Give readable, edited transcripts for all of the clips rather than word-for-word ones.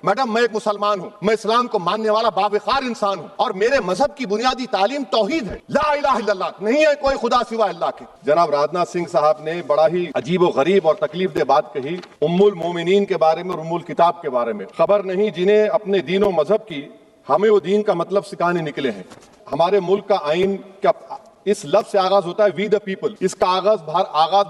Madam मैं एक मुसलमान हूँ, मैं इस्लाम को मानने वाला बावकार इंसान हूँ और मेरे मजहब की बुनियादी तालीम तौहीद है, ला इलाहा इल्लल्लाह, नहीं है कोई खुदा सिवा अल्लाह के। जनाब राजनाथ सिंह साहब ने बड़ा ही अजीब व गरीब और तकलीफ दे बात कही उम्मुल मोमिनीन के बारे में और उम्मुल किताब के बारे में। खबर नहीं जिन्हें अपने दीन व मजहब की हमें वो दीन का मतलब सिखाने निकले हैं। हमारे मुल्क का आइन क्या इस लफ्ज से आगाज होता है वी द पीपल। इसका आगाज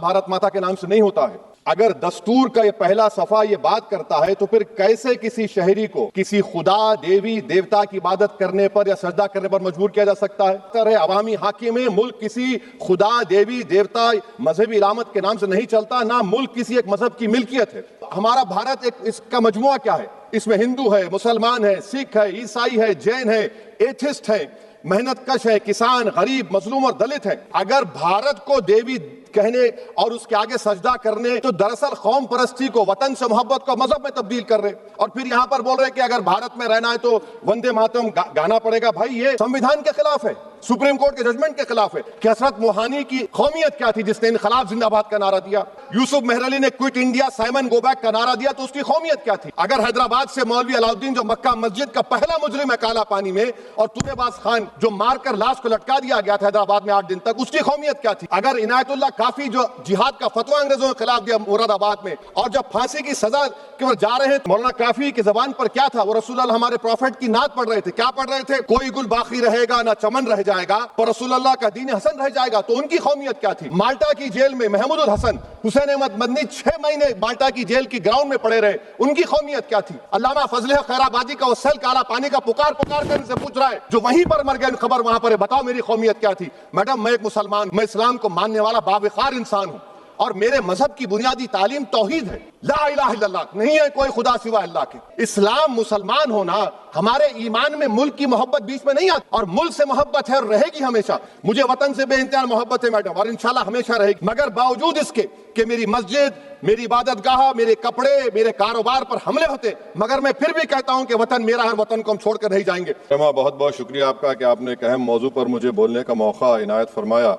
भारत माता के नाम से नहीं होता है। अगर दस्तूर का ये पहला सफा ये बात करता है तो फिर कैसे किसी शहरी को किसी खुदा देवी देवता की इबादत करने पर या सजदा करने पर मजबूर किया जा सकता है? अवामी हाकिम में मुल्क किसी खुदा देवी देवता मजहबी इलामत के नाम से नहीं चलता, ना मुल्क किसी एक मजहब की मिल्कियत है। हमारा भारत एक इसका मजमुआ क्या है? इसमें हिंदू है, मुसलमान है, सिख है, ईसाई है, जैन है, एथिस्ट है, मेहनत कश है, किसान, गरीब, मजलूम और दलित है। अगर भारत को देवी कहने और उसके आगे सजदा करने तो दरअसल कौम परस्ती को, वतन से मोहब्बत को मजहब में तब्दील कर रहे और फिर यहाँ पर बोल रहे कि अगर भारत में रहना है तो वंदे मातरम गाना पड़ेगा। भाई ये संविधान के खिलाफ है, सुप्रीम कोर्ट के जजमेंट के खिलाफ है। कि हसरत मोहानी की कौमियत क्या थी जिसने इनकलाब जिंदाबाद का नारा दिया? यूसुफ मेहरली ने quit India Simon go back का नारा दिया तो उसकी कौमियत क्या थी? अगर हैदराबाद से मौलवी अलाउद्दीन जो मक्का मस्जिद का पहला मुजरिम है काला पानी में, और तुरेबाज खान जो मारकर लाश को लटका दिया गया था हैदराबाद में 8 दिन तक, उसकी कौमियत क्या थी? अगर इनायतुल्लाह काफी जो जिहाद का फतवा अंग्रेजों के खिलाफ दिया मुरादाबाद में, और जब फांसी की सजा के ओर जा रहे हैं मौलाना काफी की जबान पर क्या था? वो रसूलुल्लाह हमारे प्रॉफिट की नात पढ़ रहे थे। क्या पढ़ रहे थे? कोई गुल बाकी रहेगा ना चमन रह जाएगा, पर रसूलुल्लाह का दीन हसन रह जाएगा। तो उनकी कौमियत क्या थी? माल्टा की जेल में महमूद हसन, हुसैन अहमद मदनी 6 महीने माल्टा की जेल की ग्राउंड में पड़े रहे, उनकी कौमियत क्या थी? अल्लामा फजल खैराबादी का वो सेल काला पानी का पुकार कर से पूछ रहा है जो वहीं पर मर गए, खबर वहां पर है, बताओ मेरी कौमियत क्या थी? मैडम मैं एक मुसलमान, मैं इस्लाम को मानने वाला बावकार इंसान हूँ और मेरे मजहब की बुनियादी तालीम तौहीद है, ला इलाहा इल्लल्लाह, नहीं है कोई खुदा सिवा अल्लाह के। इस्लाम मुसलमान होना हमारे ईमान में मुल्क की मोहब्बत बीच में नहीं आती, और मुल्क से मोहब्बत है और रहेगी हमेशा। मुझे वतन से बेइंतहा मोहब्बत है मैडम, और इंशाल्लाह हमेशा रहेगी। मगर बावजूद इसके कि मेरी मस्जिद, मेरी इबादतगाह, मेरे कपड़े, मेरे कारोबार पर हमले होते, मगर मैं फिर भी कहता हूं कि वतन मेरा है, वतन को हम छोड़कर नहीं जाएंगे। बहुत बहुत शुक्रिया आपका कि आपने एक अहम मौजू पर मुझे बोलने का मौका इनायत फरमाया।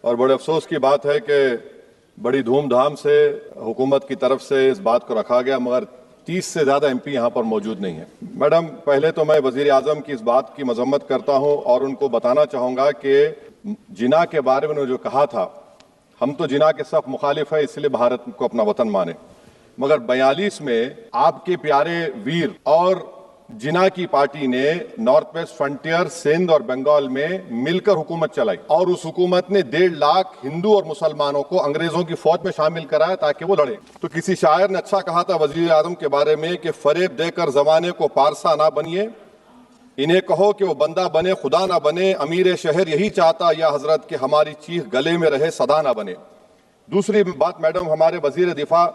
और बड़े अफसोस की बात है कि बड़ी धूमधाम से हुकूमत की तरफ से इस बात को रखा गया, मगर 30 से ज़्यादा MP यहाँ पर मौजूद नहीं है। मैडम पहले तो मैं वज़ीर आज़म की इस बात की मजम्मत करता हूँ और उनको बताना चाहूँगा कि जिना के बारे में जो कहा था, हम तो जिना के सख्त मुखालिफ है, इसलिए भारत को अपना वतन माने। मगर 42 में आपके प्यारे वीर और जिना की पार्टी ने नॉर्थ वेस्ट फ्रंटियर, सिंध और बंगाल में मिलकर हुकूमत चलाई और उस हुकूमत ने 1.5 लाख हिंदू और मुसलमानों को अंग्रेजों की फौज में शामिल कराया ताकि वो लड़े। तो किसी शायर ने अच्छा कहा था वजीर आजम के बारे में कि फरेब देकर जमाने को पारसा ना बनिए, इन्हें कहो कि वो बंदा बने खुदा ना बने, अमीर शहर यही चाहता या हजरत कि हमारी चीख गले में रहे सदा ना बने। दूसरी बात मैडम, हमारे वजीर दिफा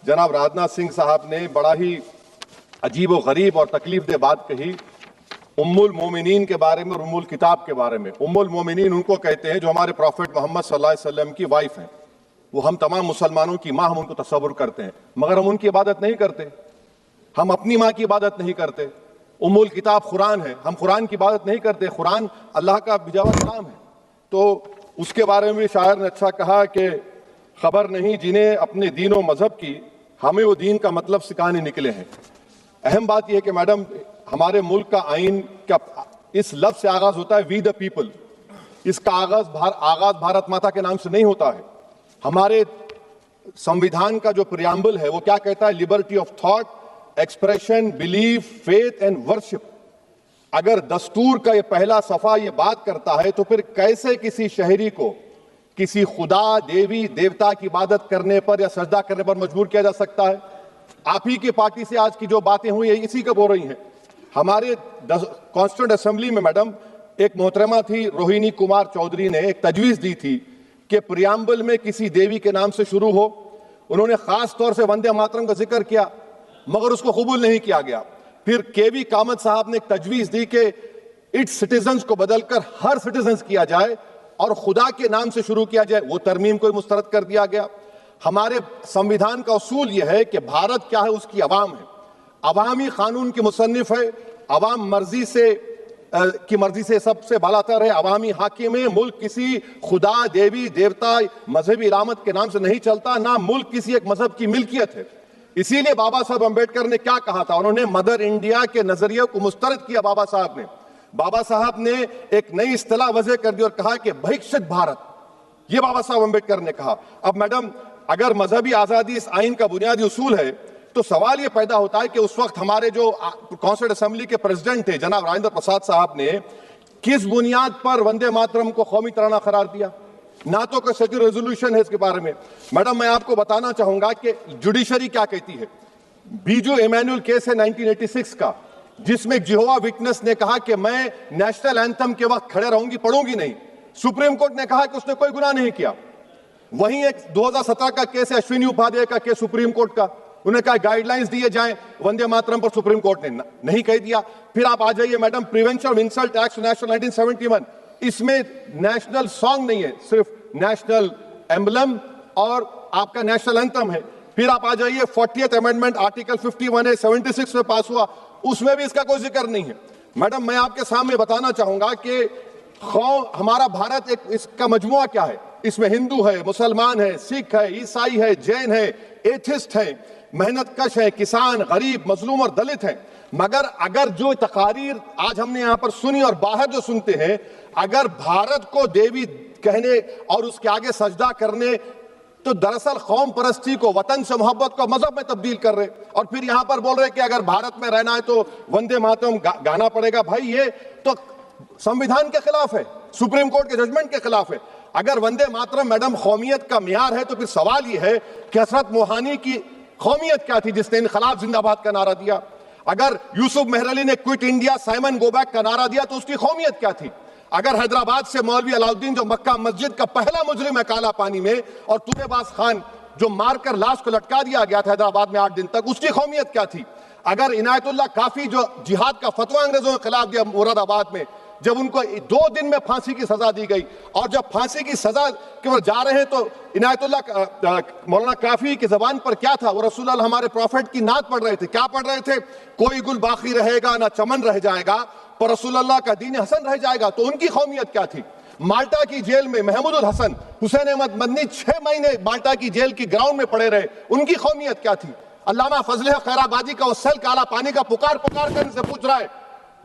जनाब राजनाथ सिंह साहब ने बड़ा ही अजीब व गरीब और तकलीफ दे बात कही उम्मुल मोमिनीन के बारे में और उम्मुल किताब के बारे में। उम्मुल मोमिनीन उनको कहते हैं जो हमारे प्रॉफिट मोहम्मद सल्लल्लाहु अलैहि वसल्लम की वाइफ हैं। वो हम तमाम मुसलमानों की माँ, हम उनको तसव्वुर करते हैं, मगर हम उनकी इबादत नहीं करते। हम अपनी माँ की इबादत नहीं करते। उम्मुल किताब कुरान है, हम कुरान की इबादत नहीं करते। कुरान अल्लाह का बिजावा कलाम है। तो उसके बारे में शायर ने अच्छा कहा कि खबर नहीं जिन्हें अपने दीन व मजहब की हमें वो दीन का मतलब सिखाने निकले हैं। अहम बात यह है कि मैडम हमारे मुल्क का आइन क्या इस लफ्ज से आगाज होता है वी द पीपल। इसका आगाज भारत माता के नाम से नहीं होता है। हमारे संविधान का जो प्रियम्बल है वो क्या कहता है? Liberty of thought, expression, belief, faith and worship. अगर दस्तूर का ये पहला सफा ये बात करता है तो फिर कैसे किसी शहरी को किसी खुदा देवी देवता की इबादत करने पर या सजदा करने पर मजबूर किया जा सकता है? आप ही की पार्टी से आज की जो बातें हुई है इसी को बोल रही हैं। हमारे कॉन्स्टिट्यूंट असेंबली में मैडम एक मोहतरमा थी रोहिणी कुमार चौधरी ने एक तजवीज दी थी कि प्रियम्बल में किसी देवी के नाम से शुरू हो। उन्होंने खास तौर से वंदे मातरम का जिक्र किया, मगर उसको कबूल नहीं किया गया। फिर KV कामत साहब ने एक तजवीज दी कि इट्स सिटीजन्स को बदलकर हर सिटीजन्स किया जाए और खुदा के नाम से शुरू किया जाए। वो तरमीम को मुस्तरद कर दिया गया। हमारे संविधान का उसूल यह है कि भारत क्या है, उसकी अवाम है, अवामी कानून की मुसन्निफ है, अवाम मर्जी से सबसे बालातर है, अवामी हाकिम है। मुल्क किसी खुदा देवी देवता मजहबी इलामत के नाम से नहीं चलता, ना मुल्क किसी एक मजहब की मिल्कियत है। इसीलिए बाबा साहब अंबेडकर ने क्या कहा था, उन्होंने मदर इंडिया के नजरिए को मुस्तरद किया। बाबा साहब ने एक नई इस्तिलाह वजह कर दी और कहा कि भविष्यत भारत, ये बाबा साहब अंबेडकर ने कहा। अब मैडम, अगर मजहबी आजादी इस आइन का बुनियादी उसूल है तो सवाल ये पैदा होता है कि उस वक्त हमारे जो कॉन्स्टिट्यूंट असेंबली के प्रेसिडेंट थे जनाब राजेंद्र प्रसाद साहब ने किस बुनियाद पर वंदे मातरम को कौमी तराना करार दिया? ना तो कोई सेक्युलर रेजोल्यूशन है इसके बारे में। मैडम, मैं आपको बताना चाहूंगा कि जुडिशरी क्या कहती है। बीजू इमैनुअल केस है 1986 का, जिसमें जिहोवा विटनेस ने कहा कि मैं नेशनल एंथम के वक्त खड़े रहूंगी, पढ़ूंगी नहीं। सुप्रीम कोर्ट ने कहा कि उसने कोई गुनाह नहीं किया। वहीं एक 2017 का केस है अश्विनी उपाध्याय का केस सुप्रीम कोर्ट का, उन्हें कहा गाइडलाइंस दिए जाएं वंदे मातरम पर, सुप्रीम कोर्ट ने नहीं कह दिया। फिर आप आ जाइए madam, prevention of insult act national 1971, इसमें नेशनल सॉन्ग नहीं है, सिर्फ नेशनल एम्बलम और आपका नेशनल एंथम है। फिर आप आ जाइए 40th अमेंडमेंट आर्टिकल 51 है, 76 में पास हुआ, उसमें भी इसका कोई जिक्र नहीं है। मैडम, मैं आपके सामने बताना चाहूंगा कि हमारा भारत एक इसका मजमुआ क्या है, इसमें हिंदू है, मुसलमान है, सिख है, ईसाई है, जैन है, एथिस्ट है, मेहनतकश है, किसान, गरीब, मजलूम और दलित है। मगर अगर जो तकारीर आज हमने यहां पर सुनी और बाहर जो सुनते हैं, अगर भारत को देवी कहने और उसके आगे सजदा करने, तो दरअसल कौम परस्ती को, वतन से मोहब्बत को मजहब में तब्दील कर रहे, और फिर यहां पर बोल रहे कि अगर भारत में रहना है तो वंदे मातरम गाना पड़ेगा। भाई, ये तो संविधान के खिलाफ है, सुप्रीम कोर्ट के जजमेंट के खिलाफ है। अगर वंदे मातरम मैडम कौमियत का मियार है तो फिर सवाल यह है कि हजरत मोहानी की कौमियत क्या थी जिसने इनकलाब जिंदाबाद का नारा दिया? अगर यूसुफ मेहरली ने quit India Simon go back का नारा दिया तो उसकी कौमियत क्या थी? अगर हैदराबाद से मौलवी अलाउद्दीन जो मक्का मस्जिद का पहला मुजरिम है काला पानी में, और तूरेबाज खान जो मारकर लाश को लटका दिया गया था हैदराबाद में 8 दिन तक, उसकी कौमियत क्या थी? अगर इनायतुल्लाह काफी जो जिहाद का फतवा अंग्रेजों के खिलाफ दिया मुरादाबाद में, जब उनको 2 दिन में फांसी की सजा दी गई, और जब फांसी की सजा के वो जा रहे हैं तो इनायतुल्लाह मौलाना काफी की जबान पर क्या था? वो रसूलुल्लाह हमारे प्रॉफिट की नात पढ़ रहे थे। क्या पढ़ रहे थे? कोई गुल बाकी रहेगा ना चमन रह जाएगा, पर रसूलुल्लाह का दीन हसन रह जाएगा। तो उनकी कौमियत क्या थी? माल्टा की जेल में महमूद उल हसन, हुसैन अहमद मदनी 6 महीने माल्टा की जेल की ग्राउंड में पड़े रहे, उनकी कौमियत क्या थी? अल्लामा फजल खैराबादी का वो सेल काला पानी का पुकार कर इनसे पूछ रहा है,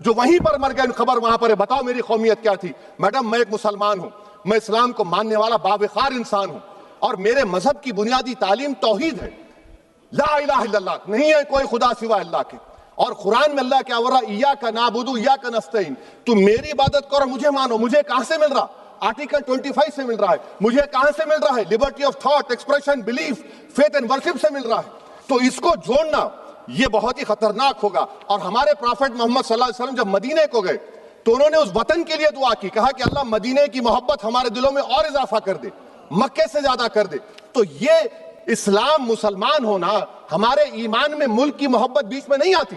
जो वहीं पर मर गए, खबर वहां पर है, बताओ मेरी कौमियत क्या थी? मैडम, मैं एक मुसलमान हूं, मैं इस्लाम को मानने वाला बावखार इंसान हूं, और मेरे मजहब की बुनियादी तालीम तौहीद है, ला इलाहा इल्लल्लाह, नहीं है कोई खुदा सिवा अल्लाह के। और कुरान में अल्लाह क्या बोल रहा? इय्याका नाबुदु इय्याका नस्तईन, तुम मेरी इबादत करो, मुझे मानो। मुझे कहां से मिल रहा? आर्टिकल 25 से मिल रहा है। मुझे कहां से मिल रहा है? Liberty of thought, expression, belief, faith and worship से मिल रहा है। तो इसको जोड़ना ये बहुत ही खतरनाक होगा। और हमारे प्रॉफेट मोहम्मद सल्लल्लाहु अलैहि वसल्लम जब मदीने को गए तो उन्होंने उस वतन के लिए दुआ की, कहा कि अल्लाह मदीने की मोहब्बत हमारे दिलों में और इजाफा कर दे, मक्के से ज्यादा कर दे। तो ये इस्लाम, मुसलमान होना, हमारे ईमान में मुल्क की मोहब्बत बीच में नहीं आती,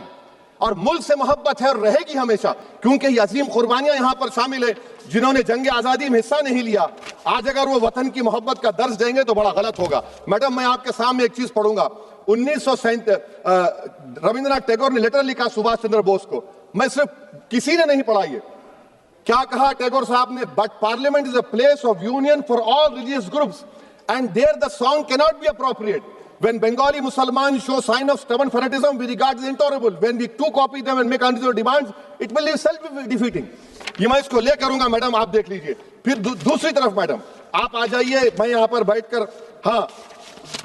और मुल्क से मोहब्बत है और रहेगी हमेशा, क्योंकि ये अजीम कुर्बानियां यहां पर शामिल है जिन्होंने जंग आजादी में हिस्सा नहीं लिया। आज अगर वो वतन की मोहब्बत का दर्ज देंगे तो बड़ा गलत होगा। मैडम, मैं आपके सामने एक चीज पढ़ूंगा। 1937 रविंद्रनाथ टैगोर ने लेटर लिखा सुभाष चंद्र बोस को, मैं सिर्फ किसी ने नहीं पढ़ा ये। क्या कहा टैगोर साहब ने? But parliament is a place of union for all religious groups and there the song can not be appropriate. When Bengali Muslims show sign of stubborn fanaticism, we regard it as intolerable. When we too copy them and make unreasonable demands, it will be self-defeating. ये मैं इसको ले करूंगा madam, आप देख लीजिए। फिर दूसरी तरफ मैडम आप आ जाइए, मैं यहाँ पर बैठकर, हाँ,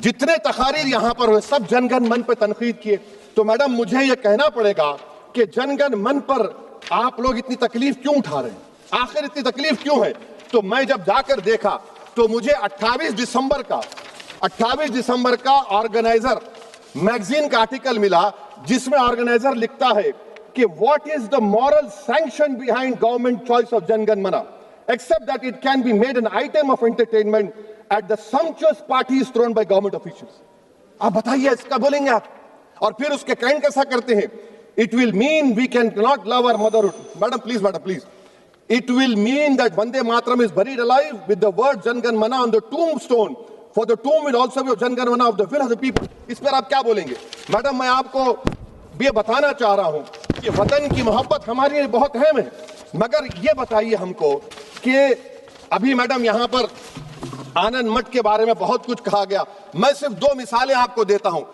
जितने तकारीर यहाँ पर हुए सब जनगण मन पर तनकीद किए। तो मैडम मुझे ये कहना पड़ेगा कि जनगण मन पर आप लोग इतनी तकलीफ क्यों उठा रहे हैं? आखिर इतनी तकलीफ क्यों है? तो मैं जब जाकर देखा तो मुझे 28 दिसंबर का ऑर्गेनाइजर मैगजीन का आर्टिकल मिला, जिसमें ऑर्गेनाइजर लिखता है कि what is the moral sanction behind government choice of Janagana Mana, except that it can be made an item of entertainment at the sumptuous parties thrown by government officials। आप बताइए, इसका बोलेंगे आप? और फिर उसके काइंड कैसा करते हैं? It will mean we can not love our motherhood. Madam please, it will mean that Vande Mataram is buried alive with the word Jangan Mana on the tombstone, for the tomb will also be of Jangan Mana of the will of the people। इस पर आप क्या बोलेंगे? Madam मैं आपको ये बताना चाह रहा हूं कि वतन की मोहब्बत हमारे लिए बहुत अहम है, मगर ये बताइए हमको कि अभी मैडम यहां पर आनंद मठ के बारे में बहुत कुछ कहा गया, मैं सिर्फ 2 मिसालें आपको देता हूं।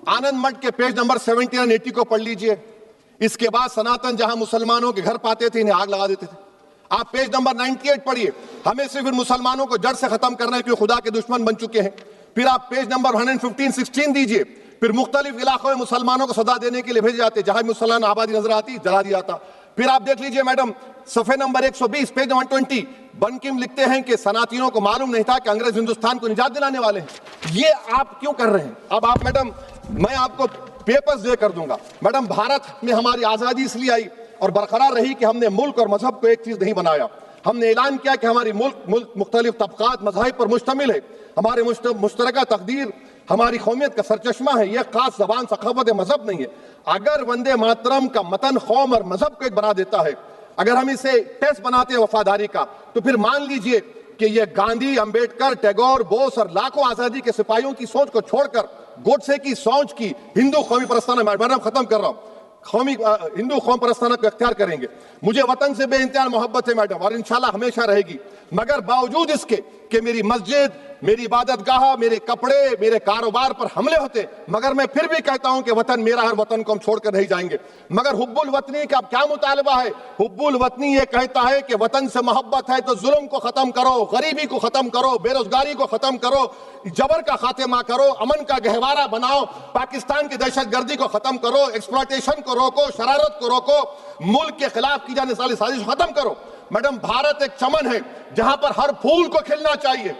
आनंद मठ के पेज नंबर 70 और 80 को पढ़ लीजिए। इसके बाद सनातन जहां मुसलमानों के घर पाते थे, इन्हें आग लगा देते थे। आप पेज नंबर 98 पढ़िए, हमें सिर्फ इन मुसलमानों को जड़ से खत्म करना है क्योंकि खुदा के दुश्मन बन चुके हैं। फिर आप पेज नंबर 115-16 दीजिए, फिर मुख्तलिफ इलाकों में मुसलमानों को सदा देने के लिए भेजे जाते, जहां मुसलमान आबादी नजर आती जला दिया जाता। फिर आप देख लीजिए मैडम, सफे नंबर 120 पेज 120, बंकिम लिखते हैं कि सनातियों को मालूम नहीं था कि अंग्रेज हिंदुस्तान को निजात दिलाने वाले हैं। ये आप क्यों कर रहे हैं? अब आप मैडम, मैं आपको पेपर्स दे कर दूंगा। मैडम, भारत में हमारी आजादी इसलिए आई और बरकरार रही कि हमने मुल्क और मजहब को एक चीज नहीं बनाया। हमने ऐलान किया कि हमारी मुल्क मुख्तलिफ तबकात मज़ाहिब पर मुश्तमिल है, हमारे मुश्तरका तकदीर हमारी कौमियत का सरचश्मा है, यह खास जबान सखावत मजहब नहीं है। अगर वंदे मातरम का मतन कौम और मजहब को एक बना देता है, अगर हम इसे टेस्ट बनाते हैं वफादारी का, तो फिर मान लीजिए कि यह गांधी, अंबेडकर, टैगोर, बोस और लाखों आजादी के सिपाहियों की सोच को छोड़कर गोडसे की सोच की हिंदू कौमी परस्ताना, मैडम खत्म कर रहा हूं, हिंदू कौम परस्ताना को अख्तियार करेंगे। मुझे वतन से बेइंतहा मोहब्बत है मैडम, और इंशाल्लाह हमेशा रहेगी, मगर बावजूद इसके कि मेरी मस्जिद, मेरी इबादत गाह, मेरे कपड़े, मेरे कारोबार पर हमले होते, मगर मैं फिर भी कहता हूं कि वतन मेरा है, वतन को हम छोड़कर नहीं जाएंगे। मगर हुब्बुल वतनी का क्या मुतालबा है? हुब्बुल वतनी ये कहता है कि वतन से मोहब्बत है तो जुल्म को खत्म करो, गरीबी को खत्म करो, बेरोजगारी को खत्म करो, जबर का खात्मा करो, अमन का गहवारा बनाओ, पाकिस्तान की दहशतगर्दी को खत्म करो, एक्सप्लॉयटेशन को रोको, शरारत को रोको, मुल्क के खिलाफ की जाने वाली साजिश खत्म करो। मैडम, भारत एक चमन है जहां पर हर फूल को खिलना चाहिए,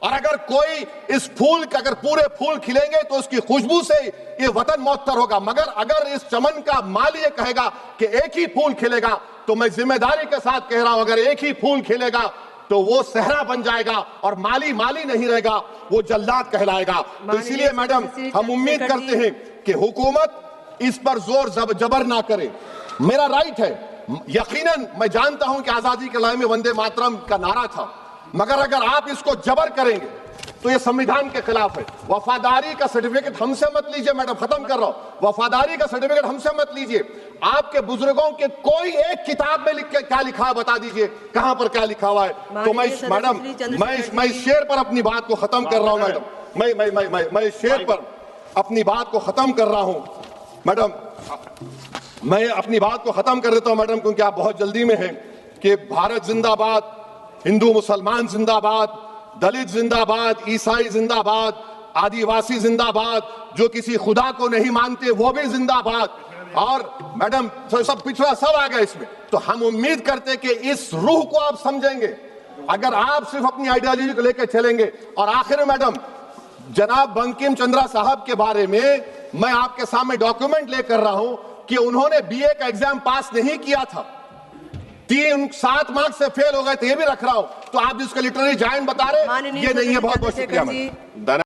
और अगर कोई इस फूल के, अगर पूरे फूल खिलेंगे तो उसकी खुशबू से ये वतन मौतर होगा, मगर अगर इस चमन का माली ये कहेगा कि एक ही फूल खिलेगा, तो मैं जिम्मेदारी के साथ कह रहा हूं, अगर एक ही फूल खिलेगा तो वो सहरा बन जाएगा और माली माली नहीं रहेगा, वो जल्लाद कहलाएगा। तो इसीलिए मैडम, हम उम्मीद करते हैं कि हुकूमत इस पर जोर जबर ना करे। मेरा राइट है, यकीनन मैं जानता हूं कि आजादी के लड़ाई में वंदे मातरम का नारा था, मगर अगर आप इसको जबर करेंगे तो ये संविधान के खिलाफ है। वफादारी का सर्टिफिकेट हमसे मत लीजिए मैडम, खत्म कर रहा हूं, वफादारी का सर्टिफिकेट हमसे मत लीजिए। आपके बुजुर्गों के कोई एक किताब में लिख के क्या लिखा है बता दीजिए, कहां पर क्या लिखा हुआ है। तो मैं मैडम, मैं इस शेर पर अपनी बात को खत्म कर रहा हूं मैडम, मैं इस शेर पर अपनी बात को खत्म कर रहा हूं मैडम, मैं अपनी बात को खत्म कर देता हूं मैडम, क्योंकि आप बहुत जल्दी में हैं कि भारत जिंदाबाद, हिंदू मुसलमान जिंदाबाद, दलित जिंदाबाद, ईसाई जिंदाबाद, आदिवासी जिंदाबाद, जो किसी खुदा को नहीं मानते वो भी जिंदाबाद, और मैडम सब पिछड़ा सब आ गया इसमें। तो हम उम्मीद करते कि इस रूह को आप समझेंगे, अगर आप सिर्फ अपनी आइडियोलॉजी को लेकर चलेंगे। और आखिर में मैडम, जनाब बंकिम चंद्रा साहब के बारे में मैं आपके सामने डॉक्यूमेंट लेकर रहा हूं कि उन्होंने बीए का एग्जाम पास नहीं किया था, 7 मार्क्स से फेल हो गए थे, ये भी रख रहा हूं। तो आप जिसको लिटरेरी जायंट बता रहे, ये नहीं है। बहुत बहुत शुक्रिया।